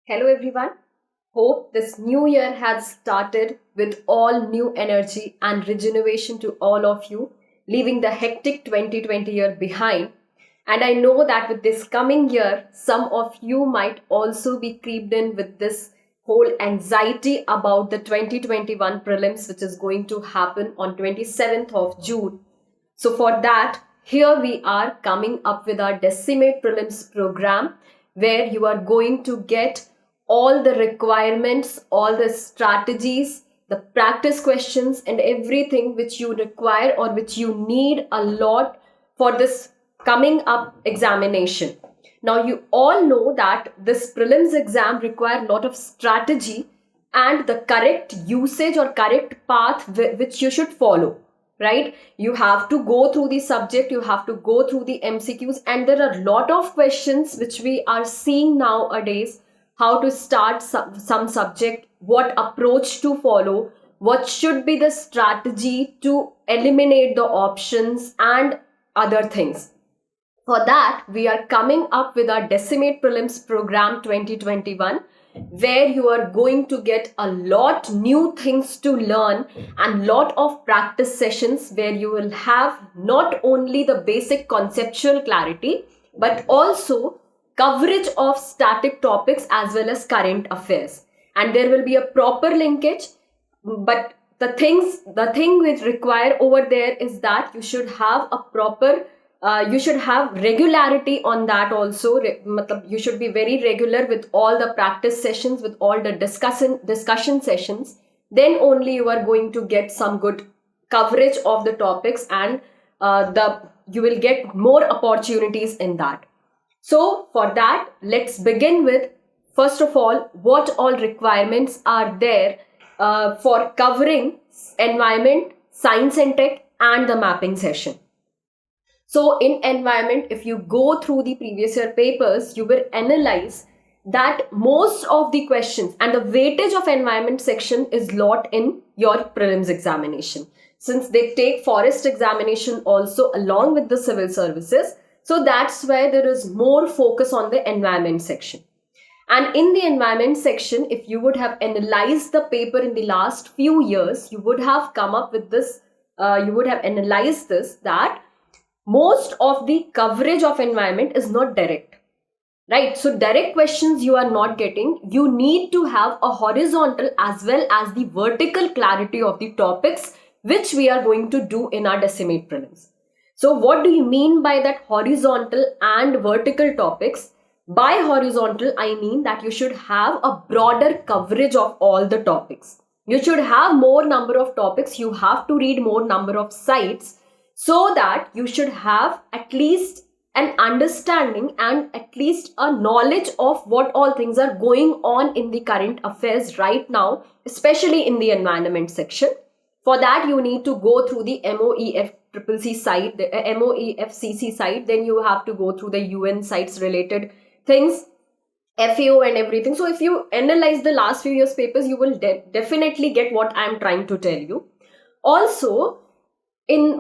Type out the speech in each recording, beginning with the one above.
Hello everyone. Hope this new year has started with all new energy and regeneration to all of you, leaving the hectic 2020 year behind. And I know that with this coming year, some of you might also be creeped in with this whole anxiety about the 2021 prelims, which is going to happen on 27th of June. So for that, here we are coming up with our Decimate Prelims program, where you are going to get all the requirements, all the strategies, the practice questions, and everything which you require or which you need a lot for this coming up examination. Now, you all know that this prelims exam require a lot of strategy and the correct usage or correct path which you should follow, right? You have to go through the subject, you have to go through the MCQs, and there are a lot of questions which we are seeing nowadays. How to start some subject, what approach to follow, what should be the strategy to eliminate the options, and other things. For that, we are coming up with our Decimate Prelims program 2021, where you are going to get a lot new things to learn and lot of practice sessions where you will have not only the basic conceptual clarity, but also coverage of static topics as well as current affairs. And there will be a proper linkage, but the thing which require over there is that you should have a proper you should have regularity on that also. You should be very regular with all the practice sessions, with all the discussion sessions. Then only you are going to get some good coverage of the topics, and the you will get more opportunities in that. So for that, let's begin with, first of all, what all requirements are there for covering environment, science and tech, and the mapping session. So in environment, if you go through the previous year papers, you will analyze that most of the questions and the weightage of environment section is lot in your prelims examination. Since they take forest examination also along with the civil services, so that's why there is more focus on the environment section. And in the environment section, if you would have analyzed the paper in the last few years, you would have come up with this, you would have analyzed this, that most of the coverage of environment is not direct, right? So direct questions you are not getting. You need to have a horizontal as well as the vertical clarity of the topics, which we are going to do in our Decimate Prelims. So what do you mean by that horizontal and vertical topics? By horizontal, I mean that you should have a broader coverage of all the topics. You should have more number of topics. You have to read more number of sites, so that you should have at least an understanding and at least a knowledge of what all things are going on in the current affairs right now, especially in the environment section. For that, you need to go through the MOEFCC site, the MOEFCC site. Then you have to go through the UN sites related things, FAO and everything. So if you analyze the last few years papers, you will definitely get what I am trying to tell you. Also,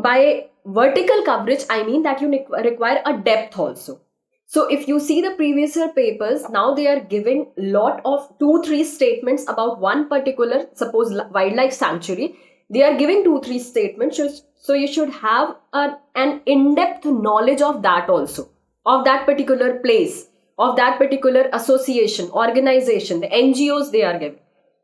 by vertical coverage, I mean that you require a depth also. So if you see the previous year papers, now they are giving lot of 2-3 statements about one particular, suppose wildlife sanctuary. They are giving 2-3 statements. So you should have an in-depth knowledge of that also, of that particular place, of that particular association, organization, the NGOs they are giving.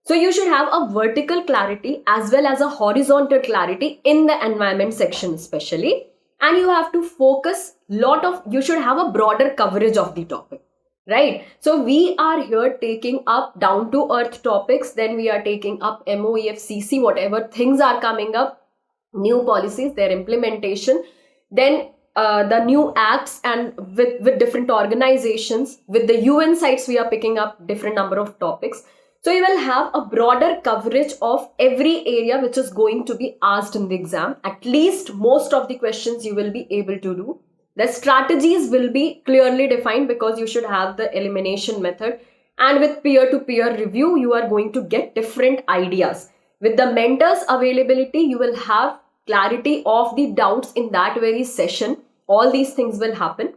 So you should have a vertical clarity as well as a horizontal clarity in the environment section especially. And you have to focus you should have a broader coverage of the topic, right? So we are here taking up down to earth topics. Then we are taking up MOEFCC, whatever things are coming up, new policies, their implementation. Then the new acts, and with different organizations, with the UN sites, we are picking up different number of topics. So you will have a broader coverage of every area which is going to be asked in the exam. At least most of the questions you will be able to do. The strategies will be clearly defined because you should have the elimination method. And with peer-to-peer review, you are going to get different ideas. With the mentors availability, you will have clarity of the doubts in that very session. All these things will happen.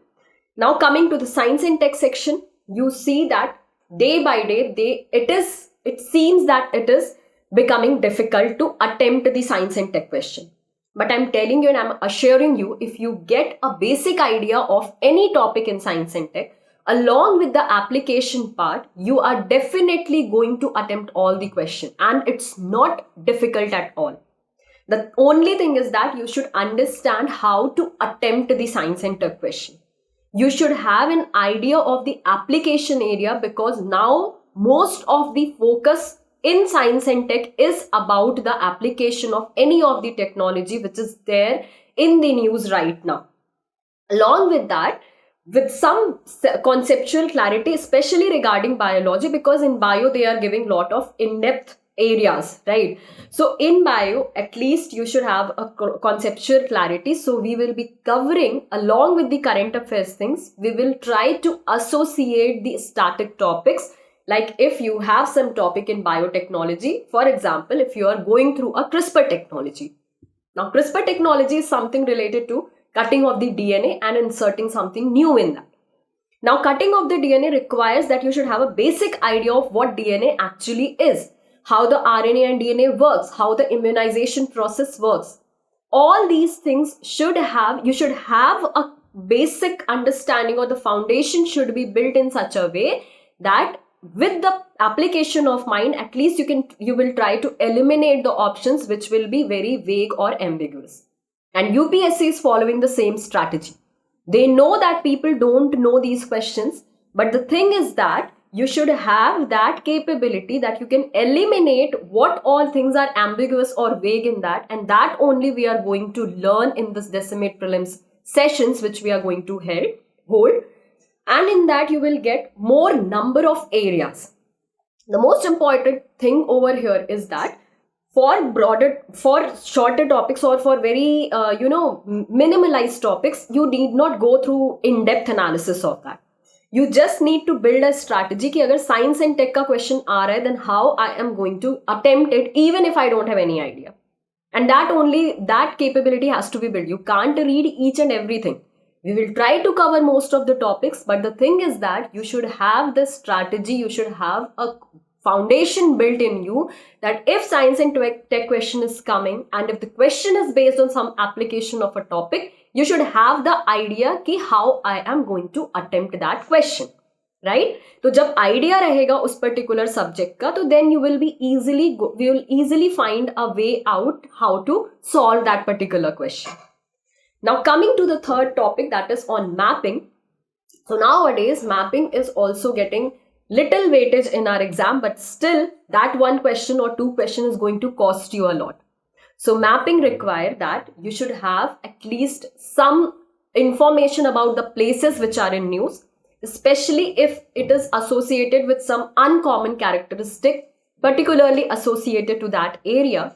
Now coming to the science and tech section, you see that day by day, it seems that it is becoming difficult to attempt the science and tech question. But I'm telling you and I'm assuring you, if you get a basic idea of any topic in science and tech, along with the application part, you are definitely going to attempt all the question, and it's not difficult at all. The only thing is that you should understand how to attempt the science and tech question. You should have an idea of the application area, because now most of the focus in science and tech is about the application of any of the technology which is there in the news right now. Along with that, with some conceptual clarity, especially regarding biology, because in bio they are giving lot of in-depth areas, right? So in bio, at least you should have a conceptual clarity. So we will be covering, along with the current affairs things, we will try to associate the static topics. Like if you have some topic in biotechnology, for example, if you are going through a CRISPR technology. Now, CRISPR technology is something related to cutting of the DNA and inserting something new in that. Now, cutting of the DNA requires that you should have a basic idea of what DNA actually is, how the RNA and DNA works, how the immunization process works. All these things you should have a basic understanding, or the foundation should be built in such a way that with the application of mind, at least you will try to eliminate the options which will be very vague or ambiguous. And UPSC is following the same strategy. They know that people don't know these questions, but the thing is that you should have that capability that you can eliminate what all things are ambiguous or vague in that, and that only we are going to learn in this Decimate Prelims sessions which we are going to hold. And in that you will get more number of areas. The most important thing over here is that for shorter topics, or for very minimalized topics, you need not go through in-depth analysis of that. You just need to build a strategy कि अगर science and tech का question आ रहा है, then how I am going to attempt it even if I don't have any idea. And that capability has to be built. You can't read each and everything. We will try to cover most of the topics, but the thing is that you should have the strategy, you should have a foundation built in you, that if science and tech question is coming, and if the question is based on some application of a topic, you should have the idea ki how I am going to attempt that question, right? तो जब idea रहेगा उस particular subject का, तो then you will be we will easily find a way out how to solve that particular question. Now coming to the third topic, that is on mapping. So nowadays mapping is also getting little weightage in our exam, but still that one question or two question is going to cost you a lot. So mapping require that you should have at least some information about the places which are in news, especially if it is associated with some uncommon characteristic, particularly associated to that area.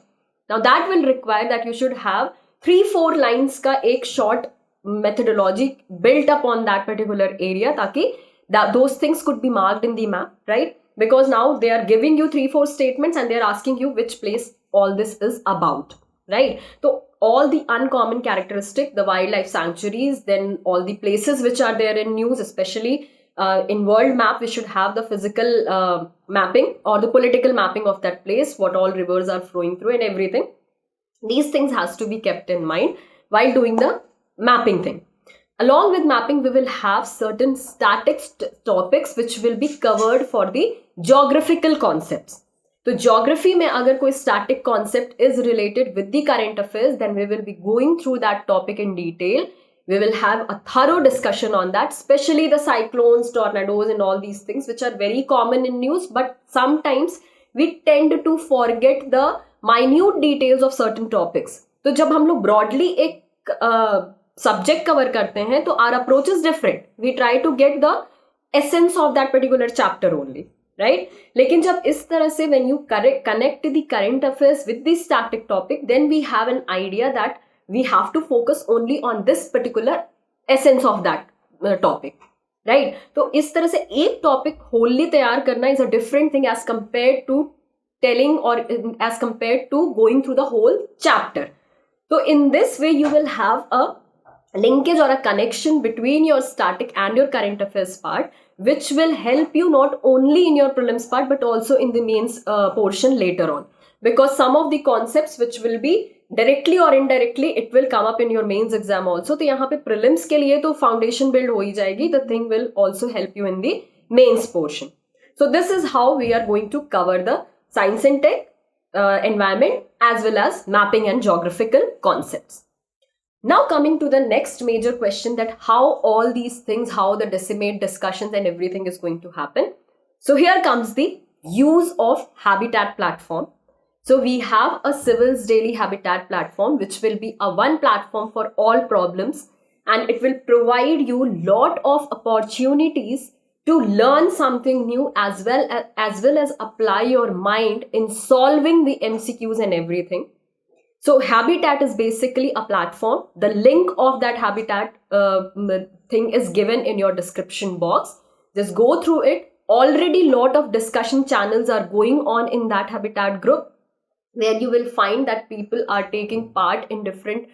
Now that will require that you should have 3-4 lines का एक short methodology built up on that particular area, ताकि those things could be marked in the map, right? Because now they are giving you 3-4 statements and they are asking you which place all this is about, right? So all the uncommon characteristic, the wildlife sanctuaries, then all the places which are there in news, especially in world map, we should have the physical mapping or the political mapping of that place, what all rivers are flowing through and everything. These things has to be kept in mind while doing the mapping thing. Along with mapping, we will have certain static topics which will be covered for the geographical concepts. So geography में अगर कोई static concept is related with the current affairs, then we will be going through that topic in detail. We will have a thorough discussion on that, especially the cyclones, tornadoes and all these things which are very common in news, but sometimes we tend to forget the minute details of certain topics. तो जब हम लोग broadly एक subject cover करते हैं, तो our approach is different. We try to get the essence of that particular chapter only, right? लेकिन जब इस तरह से when you connect the current affairs with the static topic, then we have an idea that we have to focus only on this particular essence of that topic, right? तो इस तरह से एक topic wholly तैयार करना is a different thing as compared to telling or as compared to going through the whole chapter. So in this way you will have a linkage or a connection between your static and your current affairs part, which will help you not only in your prelims part but also in the mains portion later on, because some of the concepts which will be directly or indirectly it will come up in your mains exam also. तो यहाँ पे prelims के लिए तो foundation build हो ही जाएगी, the thing will also help you in the mains portion. So this is how we are going to cover the science and tech environment as well as mapping and geographical concepts. Now coming to the next major question, that how all these things, how the decimate discussions and everything is going to happen. So here comes the use of Habitat platform. So we have a Civils Daily Habitat platform, which will be a one platform for all problems, and it will provide you lot of opportunities to learn something new as well as apply your mind in solving the MCQs and everything. So Habitat is basically a platform. The link of that Habitat thing is given in your description box. Just go through it. Already lot of discussion channels are going on in that Habitat group, where you will find that people are taking part in different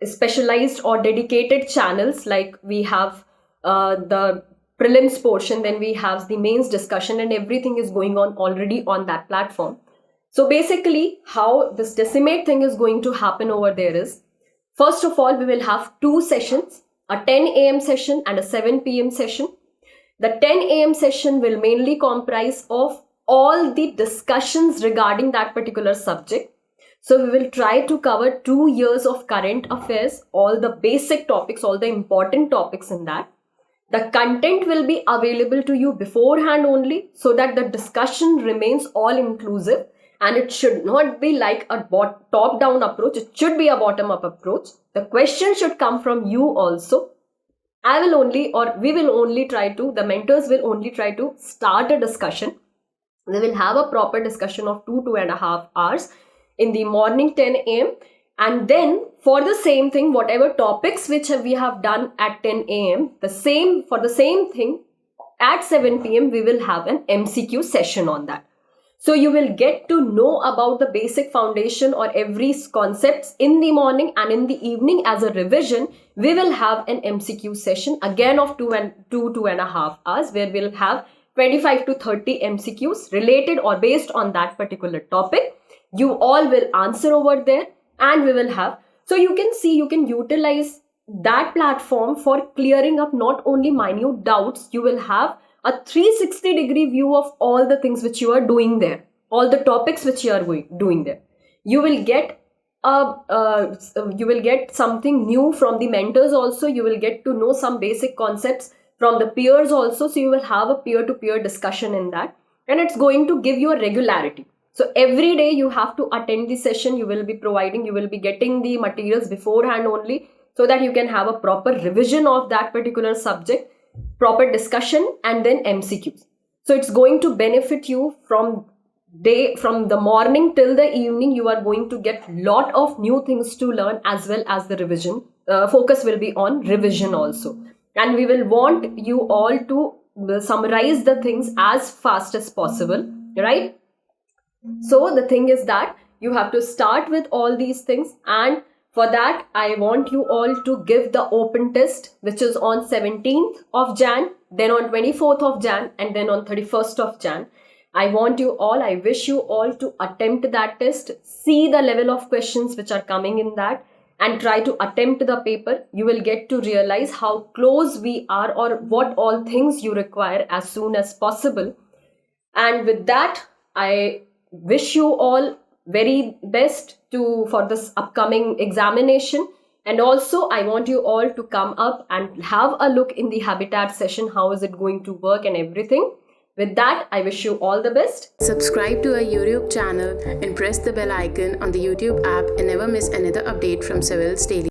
specialized or dedicated channels. Like we have the prelims portion, then we have the mains discussion, and everything is going on already on that platform. So basically how this decimate thing is going to happen over there is, first of all, we will have two sessions, a 10 a.m. session and a 7 p.m. session. The 10 a.m. session will mainly comprise of all the discussions regarding that particular subject. So we will try to cover 2 years of current affairs, all the basic topics, all the important topics in that. The content will be available to you beforehand only, so that the discussion remains all inclusive. And it should not be like a top-down approach. It should be a bottom-up approach. The question should come from you also. We will only try to, the mentors will only try to start a discussion. They will have a proper discussion of 2.5 hours in the morning 10 a.m. And then for the same thing, whatever topics which we have done at 10 a.m., for the same thing at 7 p.m. we will have an MCQ session on that. So you will get to know about the basic foundation or every concepts in the morning, and in the evening as a revision, we will have an MCQ session again of 2.5 hours, where we'll have 25 to 30 MCQs related or based on that particular topic. You all will answer over there, and we will have, so you can see, you can utilize that platform for clearing up not only minute doubts, you will have a 360-degree view of all the things which you are doing there, all the topics which you are doing there. You will get something new from the mentors also. You will get to know some basic concepts from the peers also. So you will have a peer-to-peer discussion in that, and it's going to give you a regularity. So every day you have to attend the session. You will be getting the materials beforehand only, so that you can have a proper revision of that particular subject, proper discussion, and then MCQs. So it's going to benefit you from the morning till the evening. You are going to get lot of new things to learn, as well as the revision. Focus will be on revision also. And we will want you all to summarize the things as fast as possible, right? So the thing is that you have to start with all these things, and for that, I want you all to give the open test, which is on 17th of Jan, then on 24th of Jan, and then on 31st of Jan. I wish you all to attempt that test, see the level of questions which are coming in that, and try to attempt the paper. You will get to realize how close we are, or what all things you require as soon as possible. And with that, I wish you all very best for this upcoming examination. And also I want you all to come up and have a look in the Habitat session, how is it going to work and everything. With that, I wish you all the best. Subscribe to our YouTube channel and press the bell icon on the YouTube app and never miss another update from Civils Daily.